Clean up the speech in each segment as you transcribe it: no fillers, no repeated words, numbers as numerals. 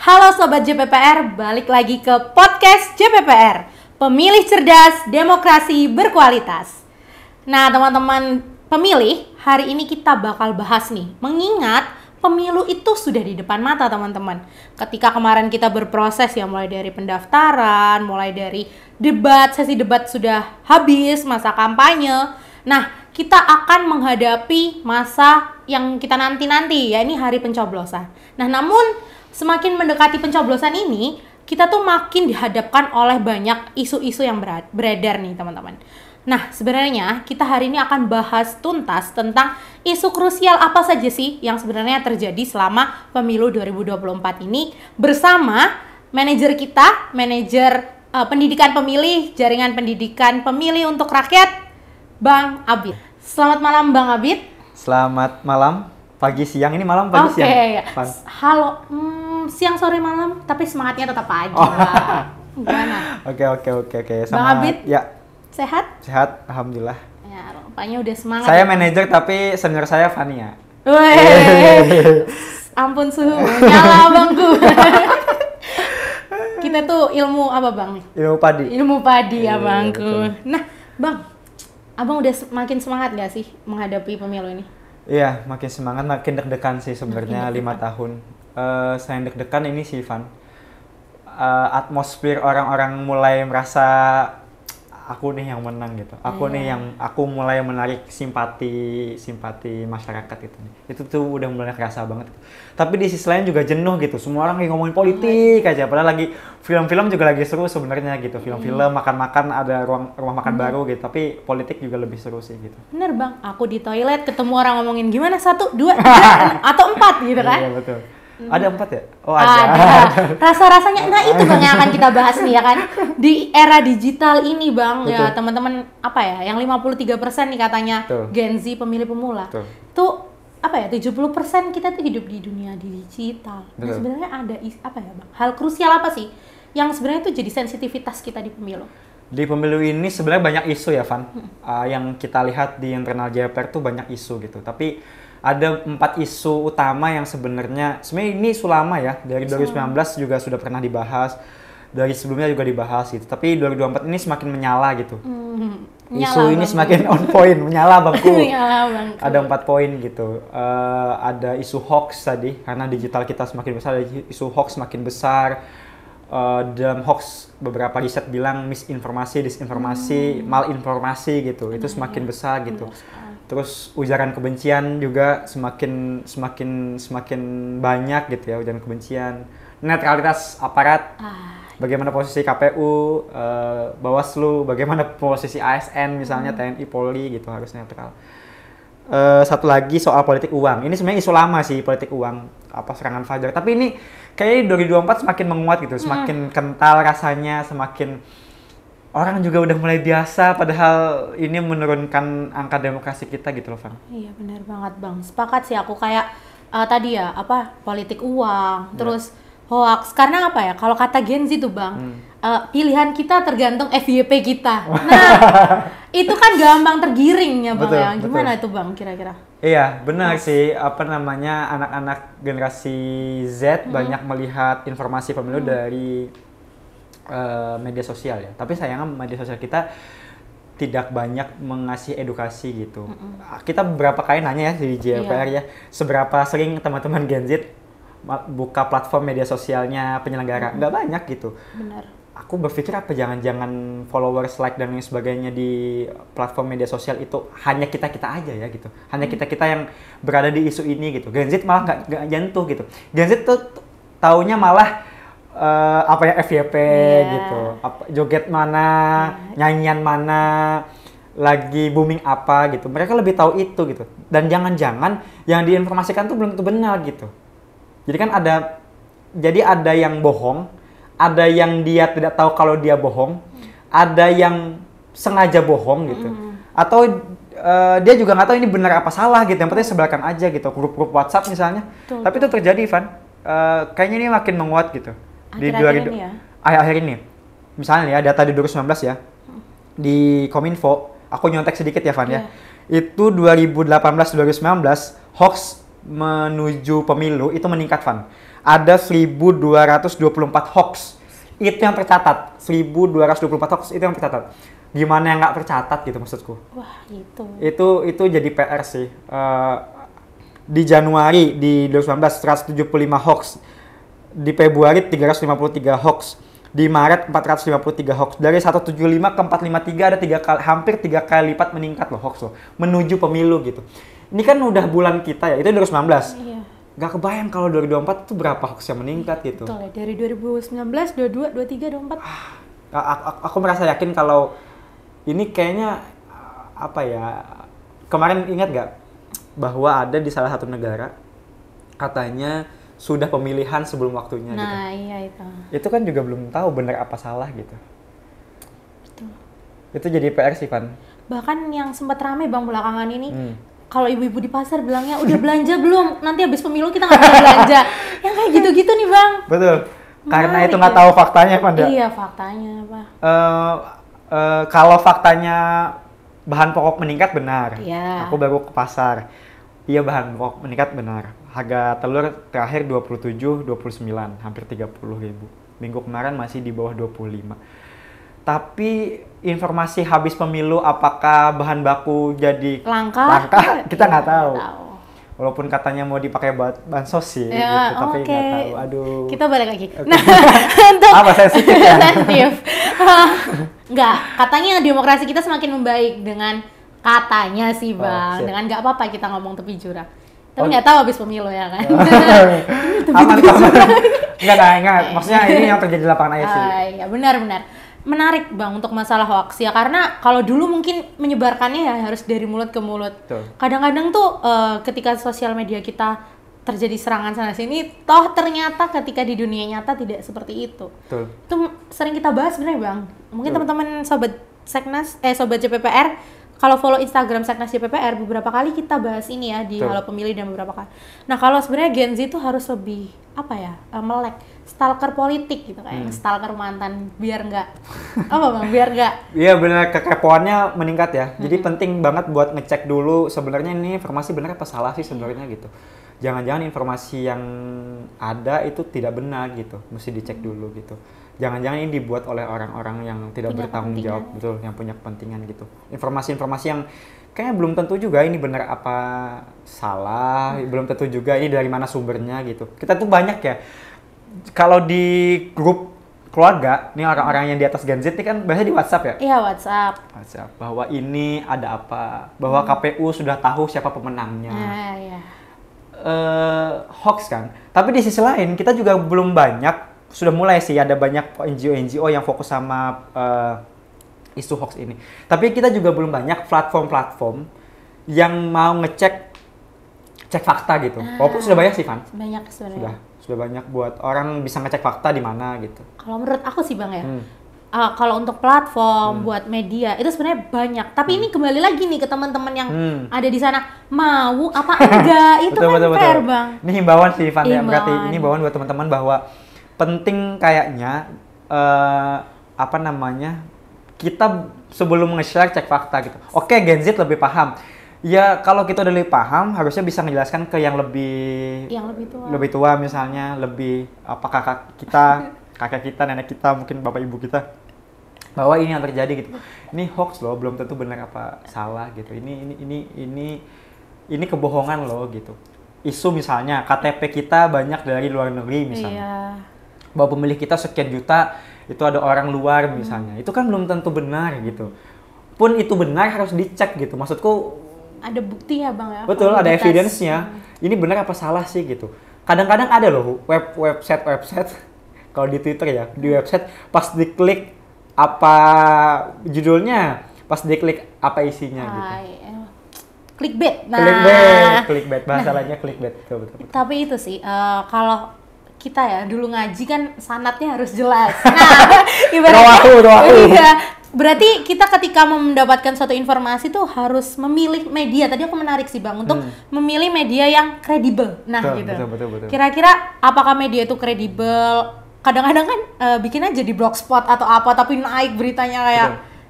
Halo Sobat JPPR, balik lagi ke podcast JPPR, Pemilih Cerdas, Demokrasi Berkualitas. Nah teman-teman pemilih, hari ini kita bakal bahas nih, mengingat pemilu itu sudah di depan mata teman-teman. Ketika kemarin kita berproses ya, mulai dari pendaftaran, mulai dari debat, sesi debat sudah habis, masa kampanye. Nah, kita akan menghadapi masa yang kita nanti-nanti, ya ini hari pencoblosan. Nah, namun semakin mendekati pencoblosan ini, kita tuh makin dihadapkan oleh banyak isu-isu yang beredar nih teman-teman. Nah, sebenarnya kita hari ini akan bahas tuntas tentang isu krusial apa saja sih yang sebenarnya terjadi selama pemilu 2024 ini bersama manajer kita, manajer pendidikan pemilih, jaringan pendidikan pemilih untuk rakyat, Bang Abid. Selamat malam Bang Abid. Selamat malam, pagi siang, ini malam pagi siang. Oke. Halo, siang sore malam, tapi semangatnya tetap pagi lah. Gimana? Oke. Bang Abid? Ya. Sehat? Sehat, alhamdulillah. Ya, rupanya udah semangat. Saya manajer tapi senior saya Fania. Weh, ampun suhu, nyala bangku. Kita tuh ilmu apa bang? Ilmu padi. Ilmu padi ya bangku. Betul. Nah bang, abang udah makin semangat gak sih menghadapi pemilu ini? Iya, makin semangat, makin deg-degan sih sebenarnya 5 tahun. Saya deg-degan ini sih Van. Atmosfer orang-orang mulai merasa aku nih yang menang gitu. Aku mulai menarik simpati masyarakat gitu. Itu tuh udah mulai kerasa banget. Tapi di sisi lain juga jenuh gitu. Semua orang lagi ngomongin politik aja. Padahal lagi film-film juga lagi seru sebenarnya gitu. Film-film makan-makan ada rumah makan baru gitu. Tapi politik juga lebih seru sih gitu. Bener bang, aku di toilet ketemu orang ngomongin gimana 1, 2, 3 atau 4 gitu kan? Iya betul. Ada 4 ya? Oh ada. Rasa-rasanya, nah itu bang yang akan kita bahas nih ya kan. Di era digital ini bang, betul. ya teman-teman apa ya, yang 53% nih katanya betul. Gen Z pemilih pemula. Betul. Tuh apa ya, 70% kita tuh hidup di dunia digital. Nah betul. sebenarnya ada apa ya bang, hal krusial apa sih yang sebenarnya itu jadi sensitivitas kita di pemilu? Di pemilu ini sebenarnya banyak isu ya Van. Yang kita lihat di internal JPR tuh banyak isu gitu. Tapi ada 4 isu utama yang sebenarnya ini isu lama ya, dari 2019 juga sudah pernah dibahas, dari sebelumnya juga dibahas gitu, tapi 2024 ini semakin menyala gitu. Isu ini semakin on point, menyala bangku. Ada 4 poin gitu. Ada isu hoax tadi, karena digital kita semakin besar, ada isu hoax semakin besar. Dalam hoax beberapa riset bilang misinformasi, disinformasi, malinformasi gitu, itu semakin besar gitu. Terus ujaran kebencian juga semakin banyak gitu ya, ujaran kebencian. Netralitas aparat, bagaimana posisi KPU, Bawaslu, bagaimana posisi ASN misalnya TNI, Polri gitu, harus netral. Satu lagi soal politik uang. Ini sebenarnya isu lama sih, politik uang, serangan Fajar. Tapi ini kayaknya 2024 semakin menguat gitu, semakin kental rasanya, semakin orang juga udah mulai biasa, padahal ini menurunkan angka demokrasi kita gitu loh, Van. Iya benar banget bang, sepakat sih aku kayak tadi ya, politik uang, terus hoax, karena apa ya, kalau kata Gen Z tuh bang, pilihan kita tergantung FYP kita. Nah, itu kan gampang tergiring ya bang. Betul, gimana betul. itu bang kira-kira? Iya benar sih, anak-anak generasi Z banyak melihat informasi pemilu dari media sosial ya, tapi sayangnya media sosial kita tidak banyak mengasih edukasi gitu. Kita beberapa kali nanya ya di JPR ya, seberapa sering teman-teman Gen Z buka platform media sosialnya penyelenggara? Nggak banyak gitu. Benar. Aku berpikir apa jangan-jangan followers, like dan lain sebagainya di platform media sosial itu hanya kita aja ya gitu, hanya kita yang berada di isu ini gitu. Gen Z malah nggak nyentuh gitu. Gen Z tuh taunya malah FYP gitu, joget mana, nyanyian mana, lagi booming apa gitu. Mereka lebih tahu itu gitu. Dan jangan-jangan yang diinformasikan tuh belum tentu benar gitu. Jadi kan ada yang bohong, ada yang dia tidak tahu kalau dia bohong, ada yang sengaja bohong gitu. Atau dia juga nggak tahu ini benar apa salah gitu. Yang penting sebarkan aja gitu, grup-grup WhatsApp misalnya. Betul. Tapi itu terjadi, Van. Kayaknya ini makin menguat gitu. Akhir-akhir ini misalnya ya, data di 2019 ya, di Kominfo, aku nyontek sedikit ya Van ya, itu 2018-2019 hoax menuju pemilu itu meningkat, Van. Ada 1.224 hoax. Itu yang tercatat. 1.224 hoax itu yang tercatat. Gimana yang nggak tercatat gitu maksudku. Wah, Itu jadi PR sih. Di Januari di 2019 175 hoax. Di Februari 353 hoax. Di Maret 453 hoax. Dari 175 ke 453 ada hampir 3 kali lipat meningkat loh hoax loh. Menuju pemilu gitu. Ini kan udah bulan kita ya, itu 2019. Iya. Gak kebayang kalau 2024 itu berapa hoax yang meningkat gitu. Betul ya, dari 2019, 22, 23, 24. Aku merasa yakin kalau ini kayaknya apa ya, kemarin ingat gak bahwa ada di salah satu negara katanya sudah pemilihan sebelum waktunya gitu. Nah, iya itu. Itu kan juga belum tahu benar apa salah gitu. Betul. Itu jadi PR sih, Van. Bahkan yang sempat rame Bang belakangan ini, kalau ibu-ibu di pasar bilangnya udah belanja belum? Nanti habis pemilu kita nggak bisa belanja. Yang kayak gitu-gitu nih Bang. Betul. Karena Menarik itu nggak tahu faktanya, Van. Iya, faktanya apa? Kalau faktanya bahan pokok meningkat benar. Iya. Aku baru ke pasar. Iya, bahan pokok meningkat benar. Harga telur terakhir 27, 29, hampir 30 ribu. Minggu kemarin masih di bawah 25. Tapi informasi habis pemilu apakah bahan baku jadi langka? Kita nggak tahu. Tahu. Walaupun katanya mau dipakai buat bansos sih, Ya, gitu, tapi nggak oke. tahu. Aduh. Kita balik lagi. Okay. Nah, untuk Apa sensitif ya? sensitif. Enggak, katanya demokrasi kita semakin membaik dengan katanya sih Bang. Siap. Dengan nggak apa-apa kita ngomong tepi jurang. Tapi nggak tahu habis pemilu ya kan. Aman. Enggak. Maksudnya ini yang terjadi di lapangan aja sih. Ya benar-benar. Menarik Bang untuk masalah hoax ya, karena kalau dulu mungkin menyebarkannya ya harus dari mulut ke mulut. Betul. Kadang-kadang tuh ketika sosial media kita terjadi serangan sana sini, toh ternyata ketika di dunia nyata tidak seperti itu. Betul. Itu sering kita bahas sebenarnya Bang. Mungkin teman-teman sobat Seknas sobat JPPR kalau follow Instagram Seknas JPPR beberapa kali kita bahas ini ya di Betul. Halo Pemilih dan beberapa kali. Nah, kalau sebenarnya Gen Z itu harus lebih apa ya? Melek stalker politik gitu kayak stalker mantan biar enggak apa Bang, biar enggak. Iya benar, kekepoannya meningkat ya. Jadi penting banget buat ngecek dulu sebenarnya ini informasi benar apa salah sih sebenarnya gitu. Jangan-jangan informasi yang ada itu tidak benar gitu. Mesti dicek dulu gitu. Jangan-jangan ini dibuat oleh orang-orang yang tidak Punya bertanggung jawab, kepentingan. betul, yang punya kepentingan gitu. Informasi-informasi yang kayaknya belum tentu juga ini benar apa salah, belum tentu juga ini dari mana sumbernya gitu. Kita tuh banyak ya. Kalau di grup keluarga, nih orang-orang yang di atas Gen Z ini kan biasanya di WhatsApp ya? Iya, WhatsApp. WhatsApp, bahwa ini ada apa, bahwa KPU sudah tahu siapa pemenangnya. Nah, iya. Hoax kan. Tapi di sisi lain kita juga belum banyak, sudah mulai sih ada banyak NGO yang fokus sama isu hoax ini. Tapi kita juga belum banyak platform-platform yang mau cek fakta gitu. Walaupun sudah banyak sih, Van. Banyak sebenarnya. Sudah banyak buat orang bisa ngecek fakta di mana gitu. Kalau menurut aku sih Bang ya, kalau untuk platform buat media itu sebenarnya banyak. Tapi ini kembali lagi nih ke teman-teman yang ada di sana, mau apa enggak itu betul, kan fair Bang. Ini himbauan sih, Van. Ya. Berarti Himbauan. ini himbauan buat teman-teman bahwa penting kayaknya kita sebelum nge-share cek fakta gitu. Oke, Gen Z lebih paham. Ya kalau kita udah lebih paham harusnya bisa menjelaskan ke yang lebih tua. Lebih tua misalnya, lebih apa kakak kita, nenek kita, mungkin bapak ibu kita. Bahwa ini yang terjadi gitu. Ini hoax loh, belum tentu benar apa salah gitu. Ini kebohongan loh gitu. Isu misalnya KTP kita banyak dari luar negeri misalnya. Iya. Bahwa pemilih kita sekian juta itu ada orang luar misalnya. Itu kan belum tentu benar gitu. Pun itu benar harus dicek gitu. Maksudku Ada buktinya Bang ya. betul, ada validitas. evidence-nya. Ini benar apa salah sih gitu. Kadang-kadang ada loh website kalau di Twitter ya, di website pas diklik apa judulnya, pas diklik apa isinya gitu. Clickbait. Clickbait, bahasa lainnya clickbait. Betul. Tapi itu sih kalau kita ya dulu ngaji kan sanadnya harus jelas. Nah, ibaratnya Doaku. Iya. Berarti kita ketika mendapatkan suatu informasi tuh harus memilih media. Tadi aku menarik sih Bang untuk memilih media yang kredibel. Nah, gitu. Betul. Kira-kira apakah media itu kredibel? Kadang-kadang kan bikin aja di blogspot atau apa tapi naik beritanya kayak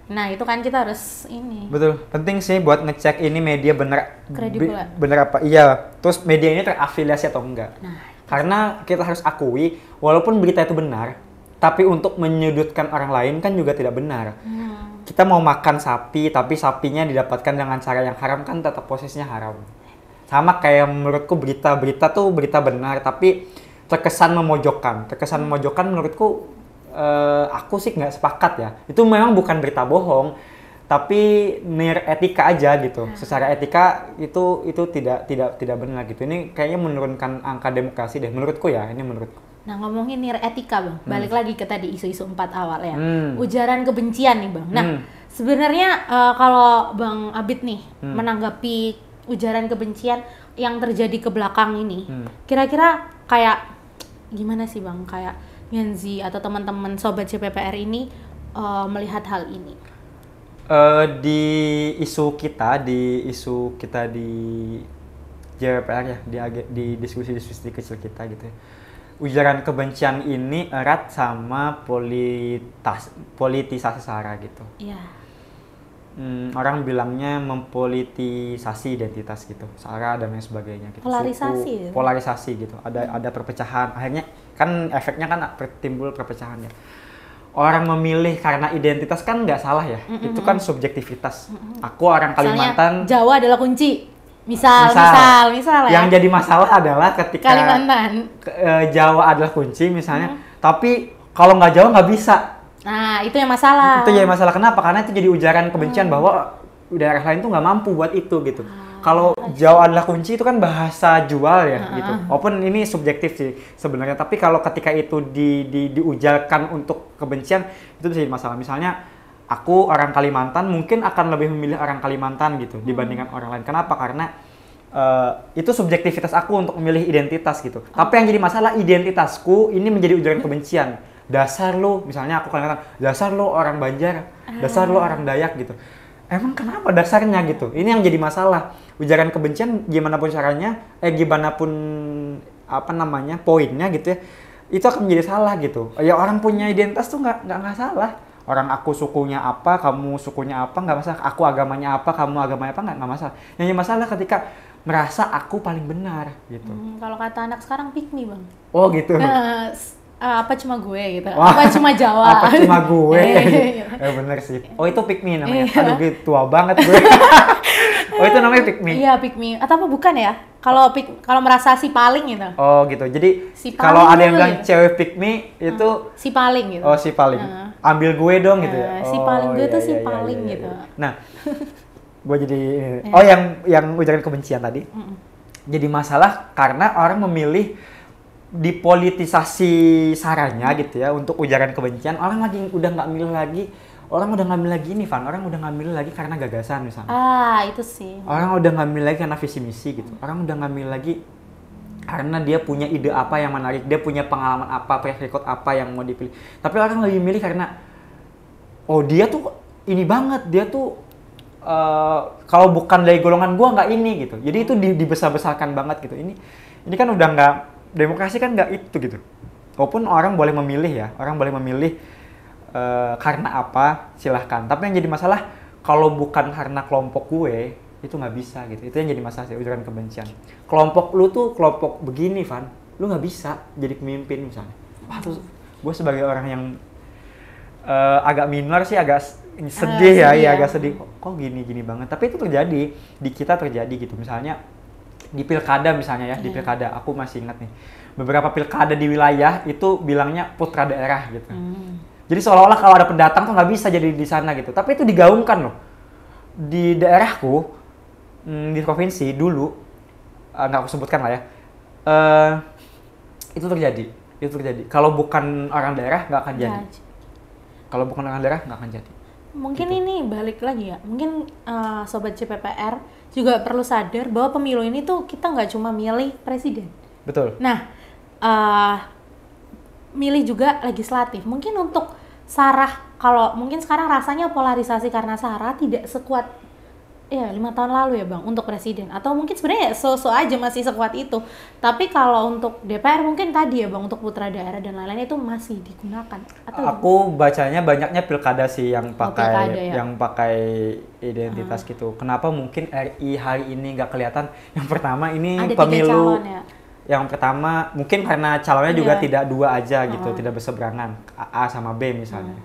Nah, itu kan kita harus ini. Betul, penting sih buat ngecek ini media Kredibel. bener apa. Iya, terus media ini terafiliasi atau enggak. Nah, Karena kita harus akui, walaupun berita itu benar, tapi untuk menyudutkan orang lain kan juga tidak benar. Kita mau makan sapi, tapi sapinya didapatkan dengan cara yang haram kan tetap posisinya haram. Sama kayak menurutku berita tuh berita benar, tapi terkesan memojokkan. Terkesan memojokkan menurutku, aku sih nggak sepakat ya. Itu memang bukan berita bohong, tapi nir etika aja gitu. Secara etika itu tidak benar gitu. Ini kayaknya menurunkan angka demokrasi deh menurutku ya. Ini menurutku. Nah, ngomongin nir etika, Bang. Balik lagi ke tadi isu-isu 4 awal ya. Ujaran kebencian nih, Bang. Nah, sebenarnya kalau Bang Abid nih menanggapi ujaran kebencian yang terjadi ke belakang ini, kira-kira kayak gimana sih, Bang? Kayak Genzi atau teman-teman sobat JPPR ini melihat hal ini? Di isu kita di JPPR ya, di diskusi-diskusi kecil kita gitu ya. Ujaran kebencian ini erat sama politisasi SARA gitu. Iya. Orang bilangnya mempolitisasi identitas gitu, SARA dan lain sebagainya gitu. Polarisasi. Polarisasi gitu. Ada perpecahan. Akhirnya kan efeknya kan timbul perpecahan ya. Orang memilih karena identitas kan nggak salah ya. Itu kan subjektivitas. Aku orang Kalimantan. Misalnya, Jawa adalah kunci. Misal ya. Yang jadi masalah adalah ketika Kalimantan. Jawa adalah kunci misalnya, tapi kalau nggak Jawa nggak bisa. Nah, itu yang masalah. Itu jadi masalah. Kenapa? Karena itu jadi ujaran kebencian bahwa daerah lain tuh nggak mampu buat itu gitu. Kalau Jawa adalah kunci itu kan bahasa jual ya gitu. Walaupun ini subjektif sih sebenarnya, tapi kalau ketika itu diujarkan untuk kebencian itu bisa jadi masalah. Misalnya aku orang Kalimantan mungkin akan lebih memilih orang Kalimantan gitu dibandingkan orang lain. Kenapa? Karena itu subjektivitas aku untuk memilih identitas gitu. Tapi yang jadi masalah identitasku ini menjadi ujaran kebencian. Dasar lo, misalnya aku Kalimantan, dasar lo orang Banjar, dasar lo orang Dayak gitu. Emang kenapa dasarnya gitu? Ini yang jadi masalah. Ujaran kebencian gimana pun caranya, gimana pun poinnya gitu ya, itu akan menjadi salah gitu. Ya orang punya identitas tuh nggak salah. Orang aku sukunya apa, kamu sukunya apa, nggak masalah. Aku agamanya apa, kamu agamanya apa, nggak masalah. Yang masalah ketika merasa aku paling benar gitu. Kalau kata anak sekarang pick me, Bang. Oh gitu. Apa cuma gue gitu. Wah, apa cuma Jawa. Apa cuma gue. Bener sih. Oh itu pick me namanya. Aduh gitu, tua banget gue. Oh itu namanya pick me. Iya, pick me. Atau apa bukan ya? Kalau merasa si paling gitu. Oh gitu. Jadi si kalau ada yang bilang cewek pick me itu si paling gitu. Oh, si paling. Ambil gue dong gitu ya. Si paling gue tuh si paling gitu. Nah, gue jadi yang ujaran kebencian tadi. Jadi masalah karena orang memilih dipolitisasi saranya gitu ya untuk ujaran kebencian. Orang udah nggak milih lagi ini, Van. Orang udah nggak milih lagi karena gagasan misalnya. Itu sih. Orang udah nggak milih lagi karena visi misi gitu. Orang udah nggak milih lagi karena dia punya ide apa yang menarik, dia punya pengalaman apa, track record apa yang mau dipilih. Tapi orang lebih milih karena dia tuh ini banget, dia tuh kalau bukan dari golongan gua nggak ini gitu. Jadi itu dibesar-besarkan banget gitu. Ini kan udah nggak, demokrasi kan nggak itu gitu. Walaupun orang boleh memilih ya, karena apa silahkan. Tapi yang jadi masalah kalau bukan karena kelompok gue itu nggak bisa gitu. Itu yang jadi masalah sih, ujaran kebencian. Kelompok lu tuh kelompok begini, Van, lu nggak bisa jadi pemimpin misalnya. Wah, tuh gue sebagai orang yang agak minor sih, agak sedih agak sedih. Kok gini banget. Tapi itu terjadi di kita, terjadi gitu. Misalnya di pilkada misalnya ya, di pilkada aku masih ingat nih. Beberapa pilkada di wilayah itu bilangnya putra daerah gitu. Jadi seolah-olah kalau ada pendatang tuh nggak bisa jadi di sana gitu. Tapi itu digaungkan loh. Di daerahku, di provinsi dulu, nggak aku sebutkan lah ya. Itu terjadi. Kalau bukan orang daerah nggak akan jadi. Kalau bukan orang daerah nggak akan jadi. Mungkin gitu. Ini balik lagi ya. Mungkin sobat JPPR juga perlu sadar bahwa pemilu ini tuh kita nggak cuma milih presiden. Betul. Nah, milih juga legislatif. Mungkin untuk SARA, kalau mungkin sekarang rasanya polarisasi karena SARA tidak sekuat Iya, 5 tahun lalu ya Bang, untuk presiden. Atau mungkin sebenarnya so-so aja masih sekuat itu. Tapi kalau untuk DPR mungkin tadi ya Bang, untuk putra daerah dan lain-lain itu masih digunakan. Atau Aku bacanya banyaknya pilkada sih yang pakai pilkada ya? yang pakai identitas gitu. Kenapa mungkin RI hari ini nggak kelihatan? Yang pertama ini Ada 3 pemilu. calon ya? Yang pertama mungkin karena calonnya juga Iya. tidak dua aja gitu, tidak berseberangan A sama B misalnya.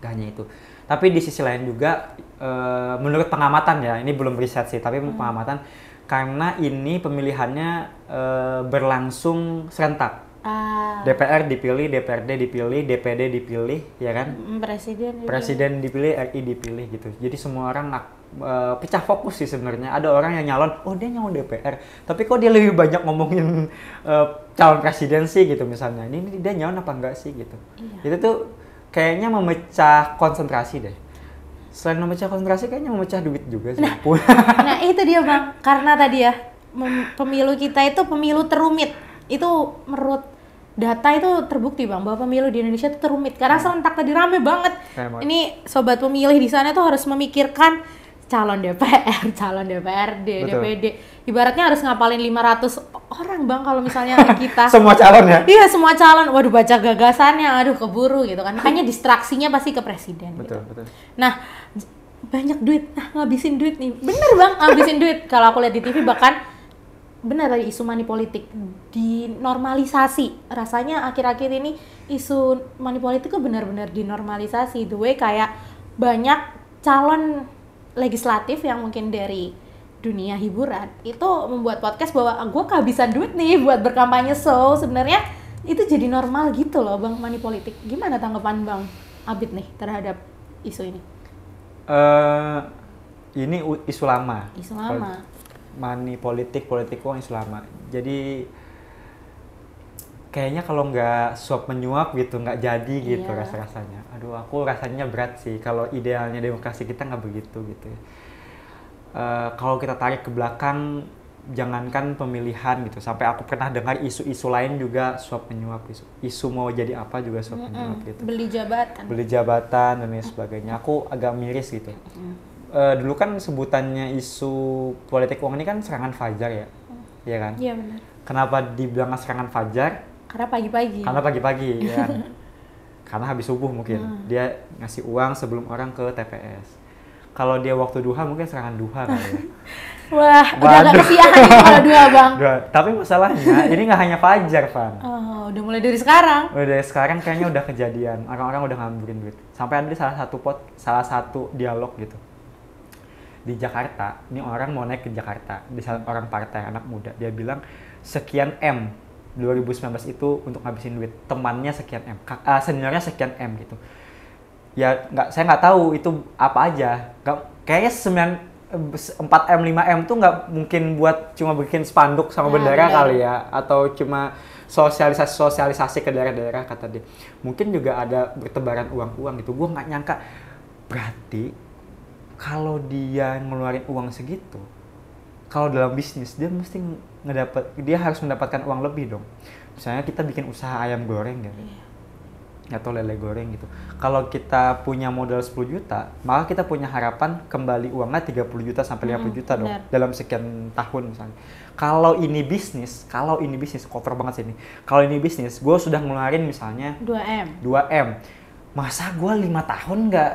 Gak hanya itu. Tapi di sisi lain juga menurut pengamatan ya, ini belum riset sih, tapi pengamatan karena ini pemilihannya berlangsung serentak. DPR dipilih, DPRD dipilih, DPD dipilih, ya kan? Presiden juga. Presiden dipilih, RI dipilih gitu. Jadi semua orang pecah fokus sih sebenarnya. Ada orang yang nyalon, oh dia nyalon DPR, tapi kok dia lebih banyak ngomongin calon presiden sih gitu misalnya. Ini dia nyalon apa enggak sih gitu. Iya. Itu tuh kayaknya memecah konsentrasi deh. Selain memecah konsentrasi, kayaknya memecah duit juga sih. Nah itu dia Bang, karena tadi ya pemilu kita itu pemilu terumit. Itu menurut data itu terbukti Bang, bahwa pemilu di Indonesia itu terumit. Karena serentak tadi rame banget. Ini sobat pemilih di sana tuh harus memikirkan calon DPR, calon DPRD, Betul. DPD. Ibaratnya harus ngapalin 500 orang Bang kalau misalnya kita. Semua calon ya? Iya semua calon, waduh baca gagasannya, aduh keburu gitu kan. Makanya distraksinya pasti ke presiden. Betul, gitu. betul. Nah, banyak duit, ngabisin duit nih. Bener Bang, ngabisin duit. Kalau aku lihat di TV bahkan benar tadi isu money politik dinormalisasi. Rasanya akhir-akhir ini isu money politik tuh benar-benar dinormalisasi. The way kayak banyak calon legislatif yang mungkin dari dunia hiburan itu membuat podcast bahwa gue kehabisan duit nih buat berkampanye, so sebenarnya itu jadi normal gitu loh Bang, money politik. Gimana tanggapan Bang Abid nih terhadap isu ini? Ini isu lama. Isu lama. Money politik uang isu lama. Jadi kayaknya kalau nggak suap menyuap gitu nggak jadi gitu. Iya. Rasa-rasanya. Aduh, aku rasanya berat sih kalau idealnya demokrasi kita nggak begitu gitu. Kalau kita tarik ke belakang, jangankan pemilihan gitu, sampai aku pernah dengar isu-isu lain juga suap menyuap, isu mau jadi apa juga suap menyuap gitu. Beli jabatan dan lain sebagainya. Aku agak miris gitu. Dulu kan sebutannya isu politik uang ini kan serangan fajar ya, iya kan? Iya benar. Kenapa dibilang serangan fajar? Karena pagi-pagi. Karena pagi-pagi, ya kan? Karena habis subuh mungkin dia ngasih uang sebelum orang ke TPS. Kalau dia waktu duha mungkin serangan duha kali ya. Wah, udah gak kesiahan nih kalau duha Bang. Tapi masalahnya ini nggak hanya fajar, Van. Oh, udah mulai dari sekarang. Udah dari sekarang kayaknya udah kejadian. Orang-orang udah ngambilin duit. Sampai ada salah satu dialog gitu. Di Jakarta, ini orang mau naik ke Jakarta, di orang partai anak muda, dia bilang sekian M 2019 itu untuk ngabisin duit, temannya sekian M, seniornya sekian M gitu. Ya saya nggak tahu itu apa aja, kayaknya 4M 5M tuh nggak mungkin buat cuma bikin spanduk sama bendera kali ya, atau cuma sosialisasi ke daerah-daerah kata dia. Mungkin juga ada bertebaran uang gitu. Gue nggak nyangka, berarti kalau dia ngeluarin uang segitu, kalau dalam bisnis dia mesti dia harus mendapatkan uang lebih dong. Misalnya kita bikin usaha ayam goreng gitu, atau lele goreng gitu. Kalau kita punya modal 10 juta, maka kita punya harapan kembali uangnya 30 juta sampai 50 juta dong dalam sekian tahun misalnya. Kalau ini bisnis, kotor banget sih ini. Kalau ini bisnis, gue sudah ngeluarin misalnya 2M. Masa gue 5 tahun nggak?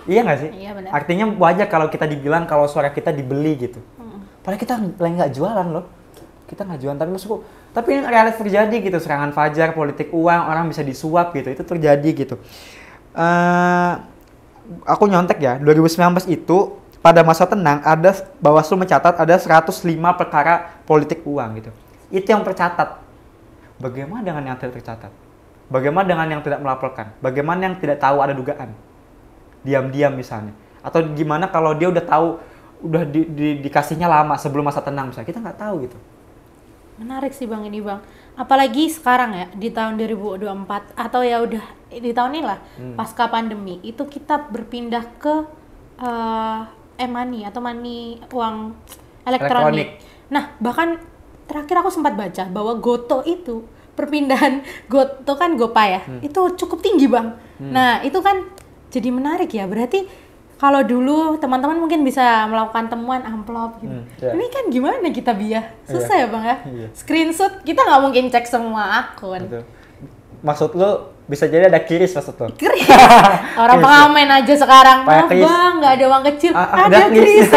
Iya nggak sih? Iya, benar. Artinya wajar kalau kita dibilang kalau suara kita dibeli gitu. Padahal kita lagi nggak jualan loh. Kita nggak jualan, tapi maksudku, tapi ini realita terjadi gitu, serangan fajar, politik uang, orang bisa disuap gitu, itu terjadi gitu. Aku nyontek ya, 2019 itu pada masa tenang ada Bawaslu mencatat ada 105 perkara politik uang gitu. Itu yang tercatat. Bagaimana dengan yang tidak tercatat? Bagaimana dengan yang tidak melaporkan? Bagaimana yang tidak tahu ada dugaan? Diam-diam misalnya. Atau gimana kalau dia udah tahu, udah dikasihnya lama sebelum masa tenang misalnya, kita nggak tahu gitu. Menarik sih Bang ini Bang. Apalagi sekarang ya di tahun 2024 atau ya udah di tahun ini lah pasca pandemi itu kita berpindah ke e-money atau money uang elektronik. Nah bahkan terakhir aku sempat baca bahwa Goto itu perpindahan Goto kan Gopay ya itu cukup tinggi Bang. Nah itu kan jadi menarik ya, berarti kalau dulu teman-teman mungkin bisa melakukan temuan amplop gitu. Ini kan gimana kita susah ya Bang ya? Screenshot kita nggak mungkin cek semua akun. Betul. Maksud lu bisa jadi ada kiris maksud lu? Kiris. Orang pengamen aja sekarang. Maaf Bang, nggak ada uang kecil. Ada kiris.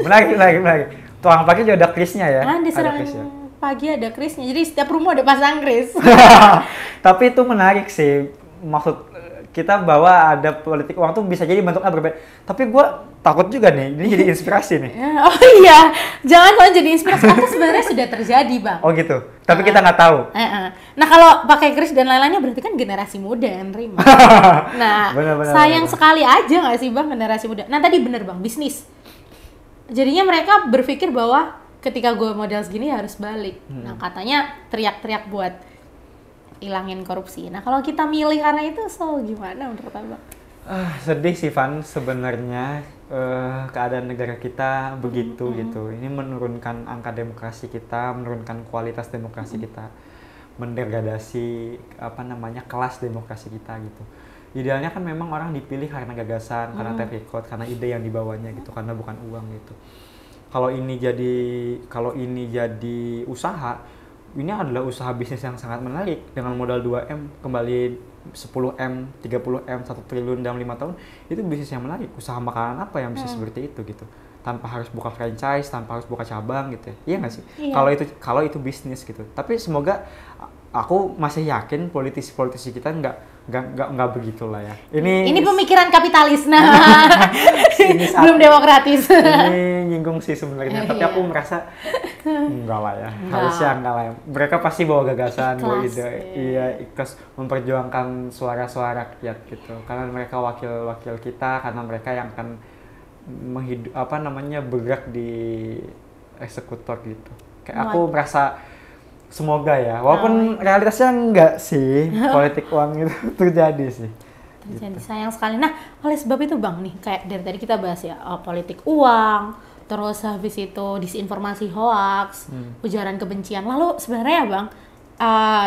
Menarik. Tukang pagi juga ada krisnya ya? Ada kirisnya. Pagi ada krisnya. Jadi setiap rumah ada pasang kris. Tapi itu menarik sih. Maksud kita bahwa ada politik uang tuh bisa jadi bentuknya berbeda. Tapi gue takut juga nih, ini jadi inspirasi nih. Oh iya, jangan kalau jadi inspirasi, atau sebenarnya sudah terjadi Bang. Oh gitu, tapi kita nggak tahu. Nah kalau pakai kris dan lain-lainnya berarti kan generasi muda yang nerima. Nah, sayang sekali aja nggak sih Bang generasi muda. Nah tadi bener Bang, bisnis. Jadinya mereka berpikir bahwa ketika gue modal segini harus balik. Nah katanya teriak-teriak buat ilangin korupsi. Nah kalau kita milih karena itu, gimana menurut Abang? Sedih sih Van, sebenarnya keadaan negara kita begitu gitu. Ini menurunkan angka demokrasi kita, menurunkan kualitas demokrasi kita, mendegradasi kelas demokrasi kita gitu. Idealnya kan memang orang dipilih karena gagasan, karena track record, karena ide yang dibawanya gitu, karena bukan uang gitu. Kalau ini jadi usaha, ini adalah usaha bisnis yang sangat menarik dengan modal 2M kembali 10M, 30M, 1 triliun dalam 5 tahun. Itu bisnis yang menarik. Usaha makanan apa yang bisa seperti itu gitu. Tanpa harus buka franchise, tanpa harus buka cabang gitu ya. Iya nggak sih? Iya. Kalau itu bisnis gitu. Tapi semoga aku masih yakin politisi kita nggak begitulah ya. Ini pemikiran kapitalis. Nah. Belum demokratis. Ini nyinggung sih sebenarnya, tapi aku merasa enggak lah ya. Harusnya enggak lah ya. Mereka pasti bawa gagasan, bawa ide. Iya, ikhlas memperjuangkan suara-suara rakyat gitu. Karena mereka wakil-wakil kita, karena mereka yang akan bergerak di eksekutor gitu. Kayak aku merasa semoga ya, walaupun realitasnya enggak sih, politik uang itu terjadi sih. Terjadi, sayang sekali. Nah, oleh sebab itu Bang nih, kayak dari tadi kita bahas ya, politik uang, terus habis itu disinformasi hoax, ujaran kebencian. Lalu sebenarnya Bang,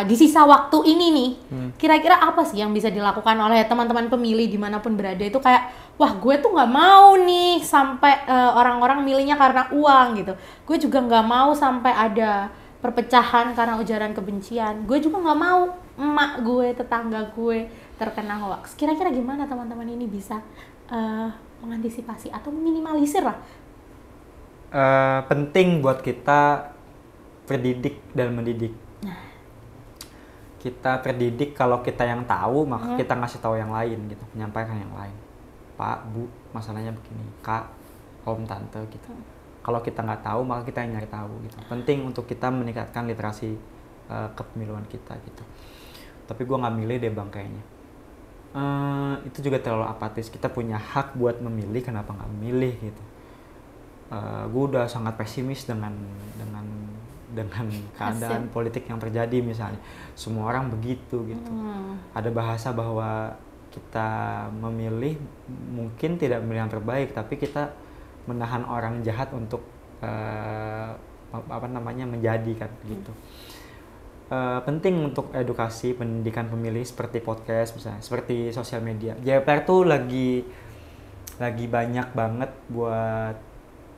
di sisa waktu ini nih, kira-kira apa sih yang bisa dilakukan oleh teman-teman pemilih dimanapun berada itu kayak, wah gue tuh nggak mau nih sampai orang-orang milihnya karena uang gitu. Gue juga nggak mau sampai ada perpecahan karena ujaran kebencian. Gue juga nggak mau emak gue, tetangga gue terkena hoax. Kira-kira gimana teman-teman ini bisa mengantisipasi atau minimalisir lah? Penting buat kita terdidik dan mendidik. Kita terdidik kalau kita yang tahu, maka kita ngasih tahu yang lain gitu, menyampaikan yang lain. Pak, Bu, masalahnya begini. Kak, Om, Tante gitu. Kalau kita nggak tahu, maka kita yang nyari tahu gitu. Penting untuk kita meningkatkan literasi kepemiluan kita gitu. Tapi gue nggak milih deh Bang kayaknya. Itu juga terlalu apatis. Kita punya hak buat memilih, kenapa nggak memilih gitu. Gue udah sangat pesimis dengan keadaan politik yang terjadi misalnya. Semua orang begitu gitu. Ada bahasa bahwa kita memilih mungkin tidak memilih yang terbaik, tapi kita menahan orang jahat untuk menjadi kan gitu. Penting untuk edukasi pendidikan pemilih seperti podcast misalnya, seperti sosial media. JPR tuh lagi banyak banget buat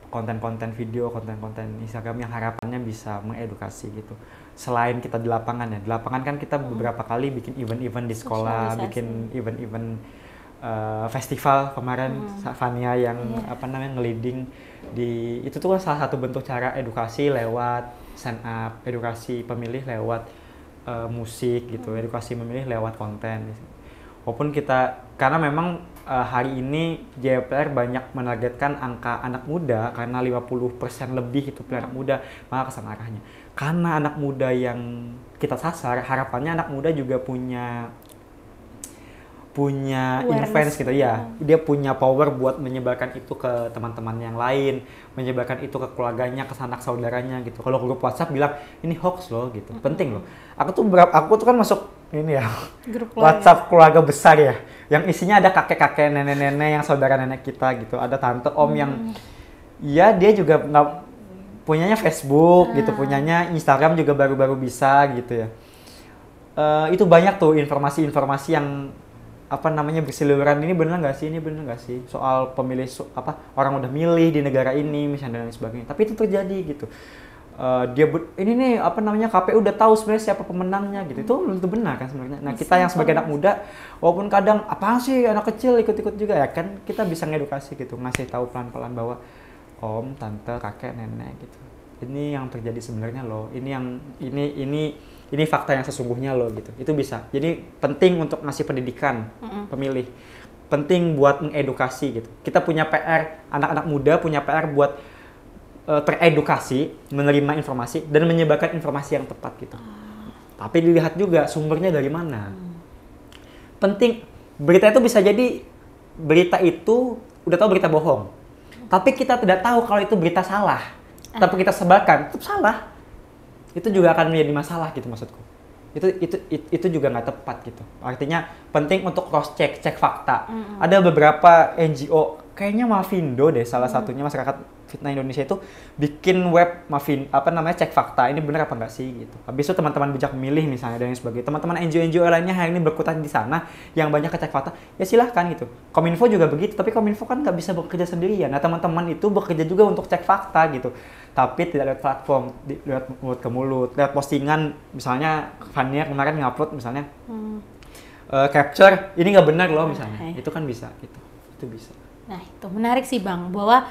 konten-konten video, konten-konten Instagram yang harapannya bisa mengedukasi gitu. Selain kita di lapangan ya, di lapangan kan kita beberapa kali bikin event-event di sekolah, bikin event-event festival kemarin Fania yang nge-leading di itu tuh kan salah satu bentuk cara edukasi lewat stand up, edukasi pemilih lewat musik gitu, edukasi pemilih lewat konten. Walaupun karena memang hari ini JPR banyak menargetkan angka anak muda karena 50% lebih itu anak muda, maka kesana arahnya. Karena anak muda yang kita sasar, harapannya anak muda juga punya influence gitu ya. Dia punya power buat menyebarkan itu ke teman-teman yang lain, menyebarkan itu ke keluarganya, ke sanak saudaranya gitu. Kalau grup WhatsApp bilang ini hoax loh gitu. Penting loh. Aku tuh kan masuk ini ya. Grup WhatsApp keluarga besar ya. Yang isinya ada kakek-kakek, nenek-nenek yang saudara nenek kita gitu. Ada tante, om yang ya dia juga nggak punyanya Facebook gitu, punyanya Instagram juga baru-baru bisa gitu ya. Itu banyak tuh informasi-informasi yang apa namanya berseliweran, ini bener nggak sih, soal pemilih orang udah milih di negara ini misalnya dan lain sebagainya. Tapi itu terjadi gitu. Ini nih apa namanya KPU udah tahu sebenarnya siapa pemenangnya gitu. Itu belum tentu benar kan sebenarnya. Nah, kita yang sebagai anak muda walaupun kadang apaan sih anak kecil ikut-ikut juga ya kan, kita bisa ngedukasi gitu, ngasih tahu pelan-pelan bahwa om, tante, kakek, nenek gitu. Ini yang terjadi sebenarnya loh. Ini fakta yang sesungguhnya loh gitu. Itu bisa. Jadi penting untuk ngasih pendidikan pemilih. Penting buat mengedukasi gitu. Kita punya PR, anak-anak muda punya PR buat teredukasi, menerima informasi dan menyebarkan informasi yang tepat gitu. Tapi dilihat juga sumbernya dari mana. Penting, berita itu bisa jadi berita itu udah tahu berita bohong. Tapi kita tidak tahu kalau itu berita salah. Tapi kita sebarkan, tetap salah. Itu juga akan menjadi masalah gitu maksudku. Itu juga nggak tepat gitu. Artinya penting untuk cross check, cek fakta. Ada beberapa NGO, kayaknya Mavindo deh salah satunya, Masyarakat Fitnah Indonesia itu bikin web cek fakta, ini benar apa nggak sih gitu. Habis itu teman-teman bijak memilih misalnya dan sebagainya. Teman-teman NGO lainnya hari ini berkutat di sana yang banyak cek fakta, ya silahkan gitu. Kominfo juga begitu, tapi Kominfo kan nggak bisa bekerja sendirian. Nah, teman-teman itu bekerja juga untuk cek fakta gitu. Tapi tidak lewat platform, lewat mulut ke mulut, lewat postingan misalnya Fania kemarin ngupload misalnya capture ini nggak benar loh misalnya, itu kan bisa gitu, itu bisa. Nah itu menarik sih Bang, bahwa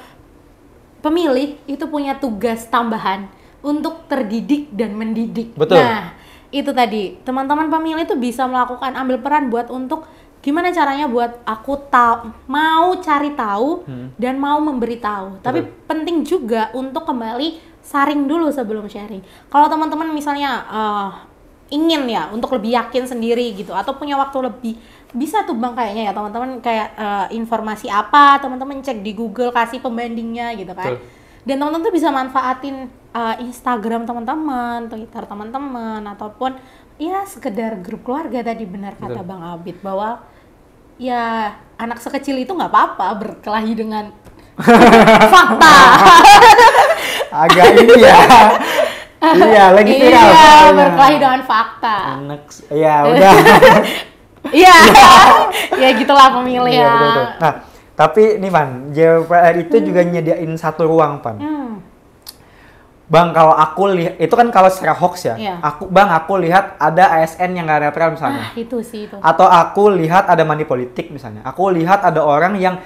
pemilih itu punya tugas tambahan untuk terdidik dan mendidik. Betul. Nah itu tadi teman-teman pemilih itu bisa melakukan ambil peran buat untuk gimana caranya buat aku mau cari tahu dan mau memberitahu. Tapi penting juga untuk kembali saring dulu sebelum sharing. Kalau teman-teman misalnya ingin ya untuk lebih yakin sendiri gitu atau punya waktu lebih, bisa tuh Bang kayaknya ya teman-teman kayak informasi apa teman-teman cek di Google, kasih pembandingnya gitu kan. Dan teman-teman tuh bisa manfaatin Instagram teman-teman, Twitter teman-teman, ataupun ya sekedar grup keluarga tadi, benar kata Bang Abid bahwa ya anak sekecil itu nggak apa-apa berkelahi dengan fakta. Agak ini ya. Iya, lagi viral. Iya, berkelahi dengan fakta. Iya, udah. Iya. Ya gitulah pemilih ya. Betul. Nah, tapi nih Pan, JPR itu juga nyediain satu ruang Pan. Bang, kalau aku lihat itu kan kalau secara hoax ya. Iya. Aku lihat ada ASN yang nggak netral misalnya. Itu sih itu. Atau aku lihat ada money politik misalnya. Aku lihat ada orang yang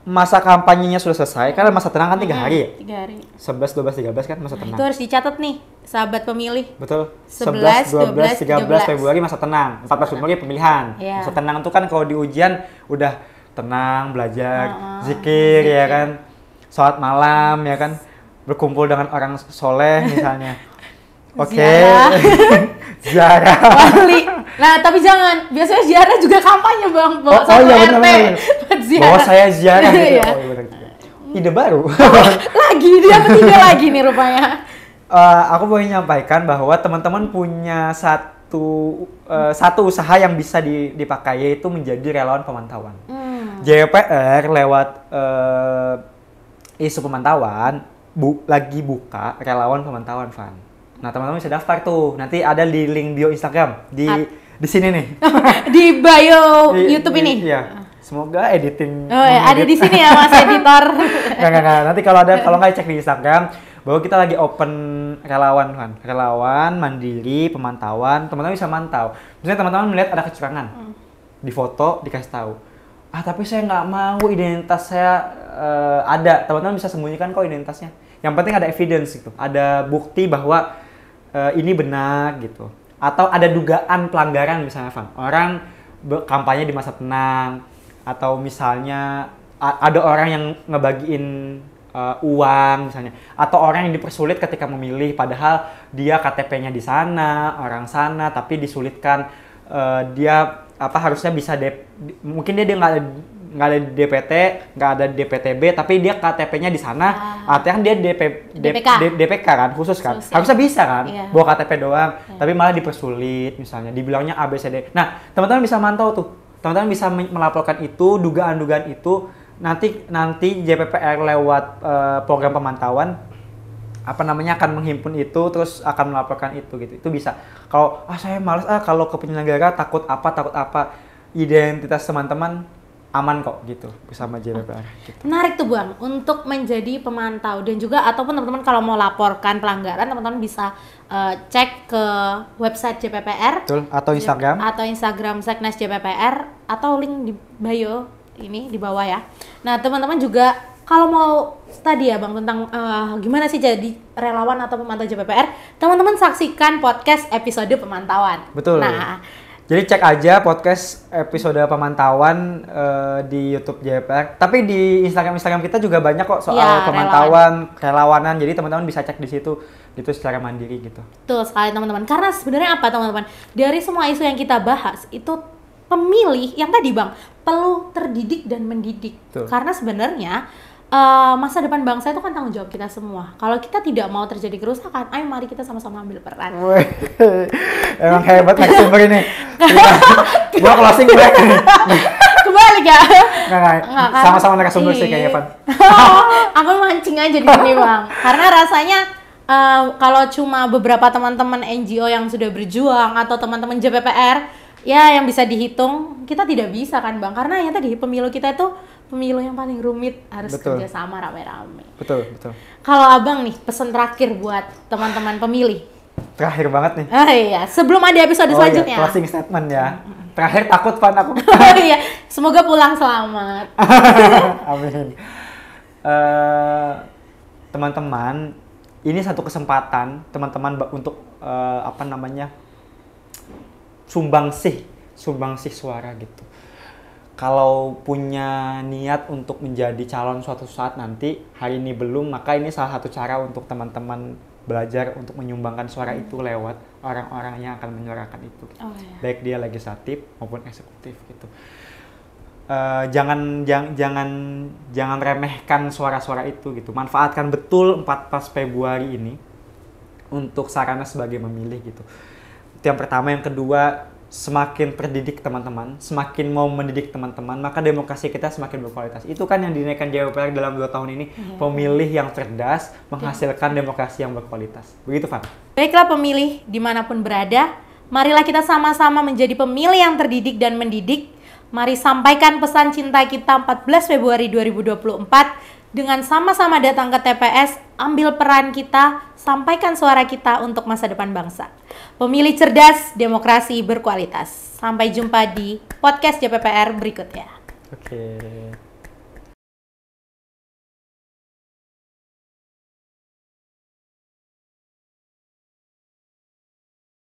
masa kampanyenya sudah selesai, karena masa tenang kan 3 hari ya? 3 hari. 11, 12, 13 kan masa tenang. Itu harus dicatat nih, sahabat pemilih. Betul. 11, 12, 13 Februari masa tenang, 14 Februari pemilihan. Yeah. Masa tenang itu kan kalau di ujian udah tenang, belajar, zikir ya kan, sholat malam ya kan, berkumpul dengan orang soleh misalnya. Oke. Ziarah. Wali. Nah, tapi jangan. Biasanya ziarah juga kampanye, Bang. Bawa iya, benar. Bawa saya ziarah gitu. Iya. Oh, benar. Ide baru. Lagi, dia ide lagi nih rupanya. Aku mau menyampaikan bahwa teman-teman punya satu usaha yang bisa dipakai, yaitu menjadi relawan pemantauan. JPR lewat isu pemantauan lagi buka relawan pemantauan, Van. Nah, teman-teman bisa daftar tuh. Nanti ada di link bio Instagram di sini nih. Di bio YouTube ini. Iya. Semoga editing. Oh, ya, ada di sini ya Mas editor. Enggak. Nanti kalau nggak cek di Instagram bahwa kita lagi open relawan, Van. Relawan mandiri pemantauan. Teman-teman bisa mantau. Misalnya teman-teman melihat ada kecurangan. Di foto dikasih tahu. Tapi saya nggak mau identitas saya ada. Teman-teman bisa sembunyikan kok identitasnya. Yang penting ada evidence gitu. Ada bukti bahwa ini benar gitu. Atau ada dugaan pelanggaran misalnya, Van. Orang kampanye di masa tenang, atau misalnya ada orang yang ngebagiin uang misalnya, atau orang yang dipersulit ketika memilih padahal dia KTP-nya di sana, orang sana, tapi disulitkan. Dia harusnya bisa mungkin dia nggak ada DPT, nggak ada DPTB, tapi dia KTP-nya di sana, artinya dia DPK kan, khusus kan, harusnya bisa kan, bawa KTP doang, tapi malah dipersulit misalnya, dibilangnya ABCD. Nah, teman-teman bisa mantau tuh, teman-teman bisa melaporkan itu, dugaan-dugaan itu, nanti JPPR lewat program pemantauan akan menghimpun itu, terus akan melaporkan itu gitu. Itu bisa. Kalau saya malas kalau ke penyelenggara takut apa. identitas teman-teman aman kok gitu bersama JPPR gitu. Menarik tuh Bang, untuk menjadi pemantau dan juga ataupun teman-teman kalau mau laporkan pelanggaran, teman-teman bisa cek ke website JPPR. Betul, atau Instagram. Atau Instagram Seknas JPPR, atau link di bio ini di bawah ya. Nah teman-teman juga kalau mau tadi ya Bang tentang gimana sih jadi relawan atau pemantau JPPR, teman-teman saksikan podcast episode pemantauan. Betul. Nah, jadi cek aja podcast episode pemantauan di YouTube JPPR. Tapi di Instagram kita juga banyak kok soal ya, pemantauan, relawanan. Jadi teman-teman bisa cek di situ gitu secara mandiri gitu. Betul sekali teman-teman. Karena sebenarnya apa teman-teman? Dari semua isu yang kita bahas itu pemilih yang tadi Bang perlu terdidik dan mendidik. Betul. Karena sebenarnya masa depan bangsa itu kan tanggung jawab kita semua. Kalau kita tidak mau terjadi kerusakan, ayo mari kita sama-sama ambil peran. Emang hebat narasumber ini. Gua closing break nih. Kebalik ya? Nggak. Sama-sama narasumber sih kayaknya, Pan. Aku mancing aja di sini, Bang. Karena rasanya kalau cuma beberapa teman-teman NGO yang sudah berjuang atau teman-teman JPPR, ya yang bisa dihitung, kita tidak bisa kan, Bang. Karena yang tadi pemilu kita itu pemilu yang paling rumit, harus kerjasama rame-rame. Betul. Kalau Abang nih, pesan terakhir buat teman-teman pemilih. Terakhir banget nih. Iya, sebelum ada episode selanjutnya. Iya, closing statement ya. Terakhir takut Pan aku. Iya, semoga pulang selamat. Amin. Teman-teman, ini satu kesempatan teman-teman untuk sumbangsih suara gitu. Kalau punya niat untuk menjadi calon suatu saat nanti, hari ini belum, maka ini salah satu cara untuk teman-teman belajar untuk menyumbangkan suara itu lewat orang-orang yang akan menyuarakan itu. Baik dia legislatif maupun eksekutif gitu. Jangan remehkan suara-suara itu gitu. Manfaatkan betul 14 Februari ini untuk sarana sebagai memilih gitu. Itu yang pertama. Yang kedua, semakin terdidik teman-teman, semakin mau mendidik teman-teman, maka demokrasi kita semakin berkualitas. Itu kan yang dinaikkan JPPR dalam 2 tahun ini, pemilih yang cerdas menghasilkan demokrasi yang berkualitas. Begitu, Pak. Baiklah pemilih, dimanapun berada, marilah kita sama-sama menjadi pemilih yang terdidik dan mendidik. Mari sampaikan pesan cinta kita 14 Februari 2024 dengan sama-sama datang ke TPS, ambil peran kita, sampaikan suara kita untuk masa depan bangsa. Pemilih cerdas, demokrasi berkualitas. Sampai jumpa di podcast JPPR berikutnya. Oke.